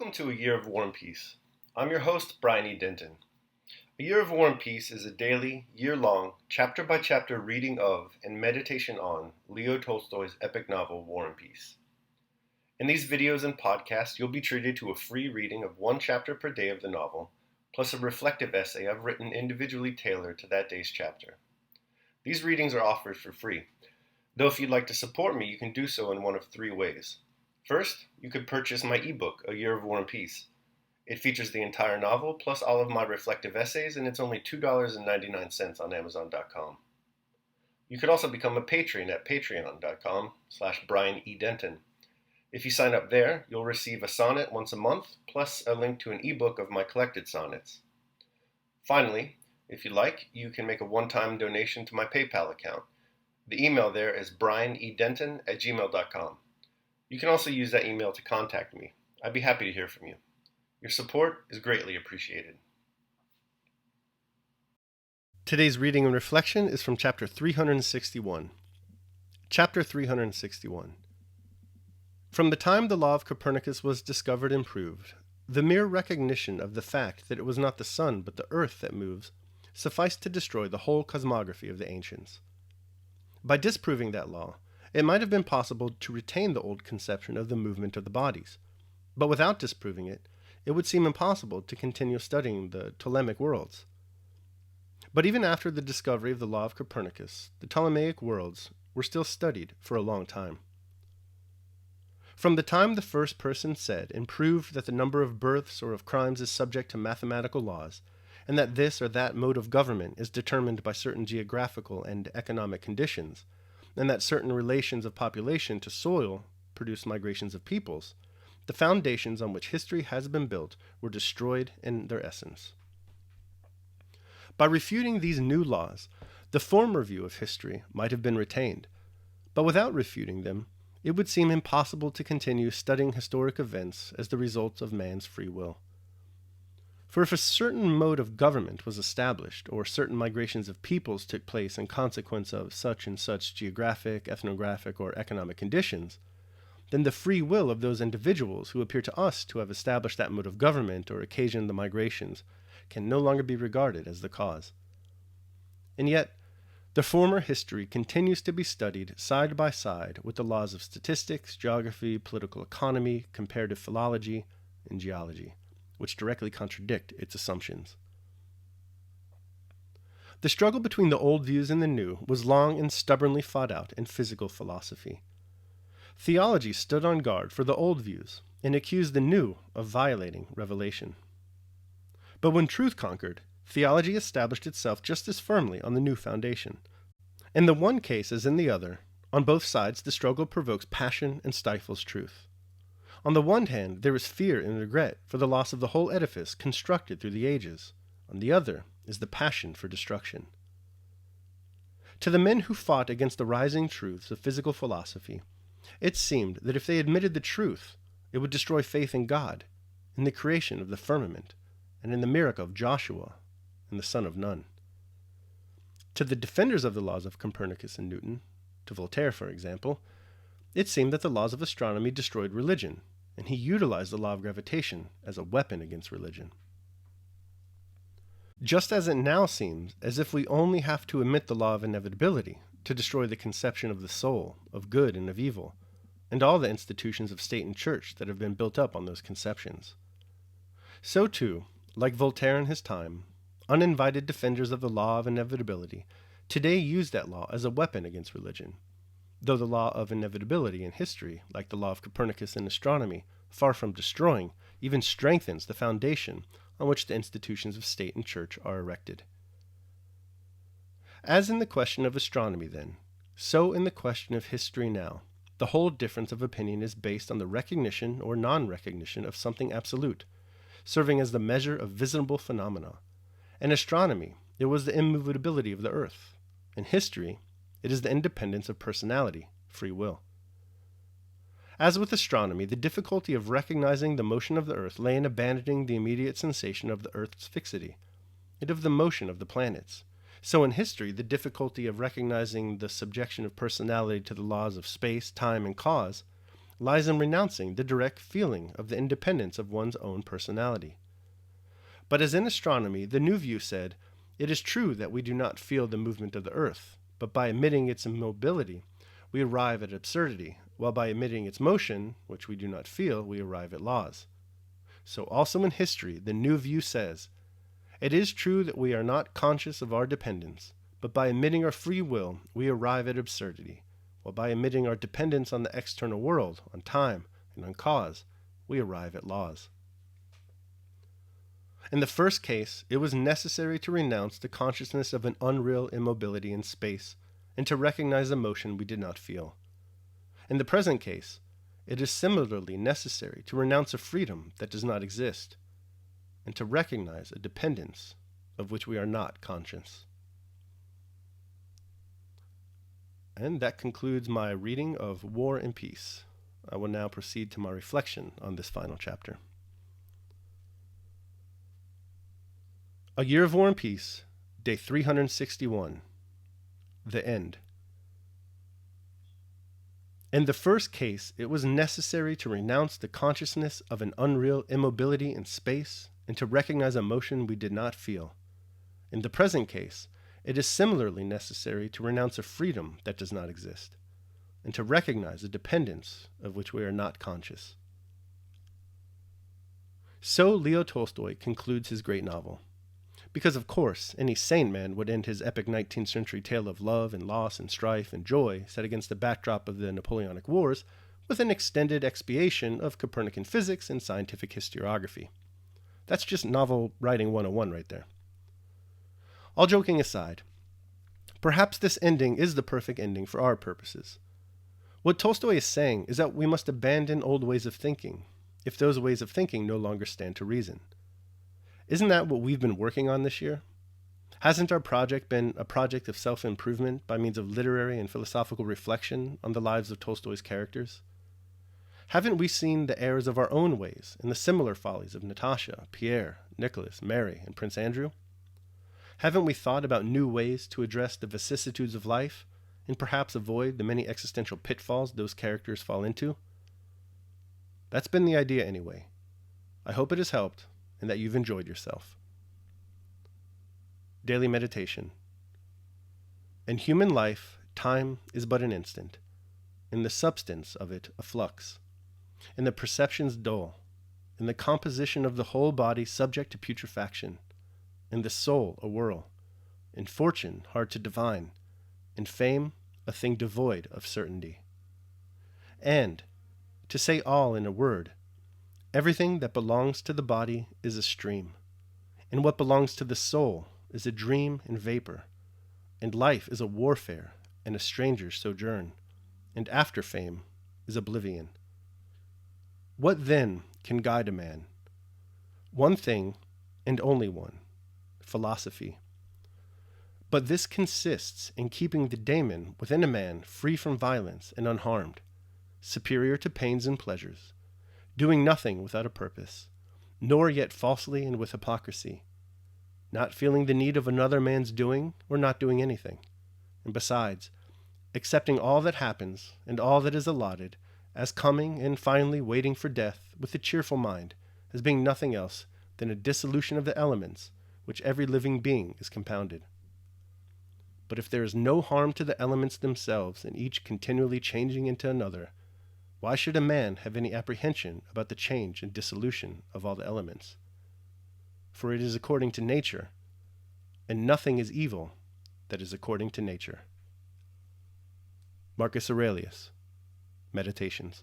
Welcome to A Year of War and Peace. I'm your host, Brian E. Denton. A Year of War and Peace is a daily, year-long, chapter-by-chapter reading of and meditation on Leo Tolstoy's epic novel, War and Peace. In these videos and podcasts, you'll be treated to a free reading of one chapter per day of the novel, plus a reflective essay I've written individually tailored to that day's chapter. These readings are offered for free, though if you'd like to support me, you can do so in one of three ways. First, you could purchase my ebook, A Year of War and Peace. It features the entire novel, plus all of my reflective essays, and it's only $2.99 on Amazon.com. You could also become a patron at patreon.com/Brian E. Denton. If you sign up there, you'll receive a sonnet once a month, plus a link to an ebook of my collected sonnets. Finally, if you like, you can make a one-time donation to my PayPal account. The email there is brianedenton@gmail.com. You can also use that email to contact me. I'd be happy to hear from you. Your support is greatly appreciated. Today's reading and reflection is from chapter 361. Chapter 361. From the time the law of Copernicus was discovered and proved, the mere recognition of the fact that it was not the sun but the earth that moves sufficed to destroy the whole cosmography of the ancients. By disproving that law, it might have been possible to retain the old conception of the movement of the bodies, but without disproving it, it would seem impossible to continue studying the Ptolemaic worlds. But even after the discovery of the law of Copernicus, the Ptolemaic worlds were still studied for a long time. From the time the first person said and proved that the number of births or of crimes is subject to mathematical laws, and that this or that mode of government is determined by certain geographical and economic conditions, and that certain relations of population to soil produce migrations of peoples, the foundations on which history has been built were destroyed in their essence. By refuting these new laws, the former view of history might have been retained, but without refuting them, it would seem impossible to continue studying historic events as the result of man's free will. For if a certain mode of government was established, or certain migrations of peoples took place in consequence of such and such geographic, ethnographic, or economic conditions, then the free will of those individuals who appear to us to have established that mode of government or occasioned the migrations can no longer be regarded as the cause. And yet, the former history continues to be studied side by side with the laws of statistics, geography, political economy, comparative philology, and geology, which directly contradict its assumptions. The struggle between the old views and the new was long and stubbornly fought out in physical philosophy. Theology stood on guard for the old views and accused the new of violating revelation. But when truth conquered, theology established itself just as firmly on the new foundation. In the one case as in the other, on both sides the struggle provokes passion and stifles truth. On the one hand, there is fear and regret for the loss of the whole edifice constructed through the ages. On the other is the passion for destruction. To the men who fought against the rising truths of physical philosophy, it seemed that if they admitted the truth, it would destroy faith in God, in the creation of the firmament, and in the miracle of Joshua and the Son of Nun. To the defenders of the laws of Copernicus and Newton, to Voltaire for example, it seemed that the laws of astronomy destroyed religion, and he utilized the law of gravitation as a weapon against religion. Just as it now seems as if we only have to admit the law of inevitability to destroy the conception of the soul, of good and of evil, and all the institutions of state and church that have been built up on those conceptions. So too, like Voltaire in his time, uninvited defenders of the law of inevitability today use that law as a weapon against religion, though the law of inevitability in history, like the law of Copernicus in astronomy, far from destroying, even strengthens the foundation on which the institutions of state and church are erected. As in the question of astronomy, then, so in the question of history now, the whole difference of opinion is based on the recognition or non-recognition of something absolute, serving as the measure of visible phenomena. In astronomy, it was the immovability of the earth. In history, it is the independence of personality, free will. As with astronomy, the difficulty of recognizing the motion of the earth lay in abandoning the immediate sensation of the earth's fixity, and of the motion of the planets. So in history, the difficulty of recognizing the subjection of personality to the laws of space, time, and cause lies in renouncing the direct feeling of the independence of one's own personality. But as in astronomy, the new view said, it is true that we do not feel the movement of the earth, but by admitting its immobility, we arrive at absurdity, while by admitting its motion, which we do not feel, we arrive at laws. So also in history, the new view says, it is true that we are not conscious of our dependence, but by admitting our free will, we arrive at absurdity, while by admitting our dependence on the external world, on time, and on cause, we arrive at laws. In the first case, it was necessary to renounce the consciousness of an unreal immobility in space, and to recognize a motion we did not feel. In the present case, it is similarly necessary to renounce a freedom that does not exist, and to recognize a dependence of which we are not conscious. And that concludes my reading of War and Peace. I will now proceed to my reflection on this final chapter. A Year of War and Peace, Day 361. The End. In the first case, it was necessary to renounce the consciousness of an unreal immobility in space and to recognize a motion we did not feel. In the present case, it is similarly necessary to renounce a freedom that does not exist and to recognize a dependence of which we are not conscious. So Leo Tolstoy concludes his great novel. Because, of course, any sane man would end his epic 19th century tale of love and loss and strife and joy set against the backdrop of the Napoleonic Wars with an extended expiation of Copernican physics and scientific historiography. That's just novel writing 101 right there. All joking aside, perhaps this ending is the perfect ending for our purposes. What Tolstoy is saying is that we must abandon old ways of thinking, if those ways of thinking no longer stand to reason. Isn't that what we've been working on this year? Hasn't our project been a project of self-improvement by means of literary and philosophical reflection on the lives of Tolstoy's characters? Haven't we seen the errors of our own ways and the similar follies of Natasha, Pierre, Nicholas, Mary, and Prince Andrew? Haven't we thought about new ways to address the vicissitudes of life and perhaps avoid the many existential pitfalls those characters fall into? That's been the idea anyway. I hope it has helped and that you've enjoyed yourself. Daily Meditation. In human life, time is but an instant, in the substance of it a flux, in the perceptions dull, in the composition of the whole body subject to putrefaction, in the soul a whirl, in fortune hard to divine, in fame a thing devoid of certainty. And, to say all in a word, everything that belongs to the body is a stream, and what belongs to the soul is a dream and vapor, and life is a warfare and a stranger's sojourn, and after fame is oblivion. What then can guide a man? One thing, and only one, philosophy. But this consists in keeping the daemon within a man free from violence and unharmed, superior to pains and pleasures, doing nothing without a purpose, nor yet falsely and with hypocrisy, not feeling the need of another man's doing or not doing anything, and besides, accepting all that happens and all that is allotted as coming and finally waiting for death with a cheerful mind, as being nothing else than a dissolution of the elements which every living being is compounded. But if there is no harm to the elements themselves and each continually changing into another, why should a man have any apprehension about the change and dissolution of all the elements? For it is according to nature, and nothing is evil that is according to nature. Marcus Aurelius, Meditations.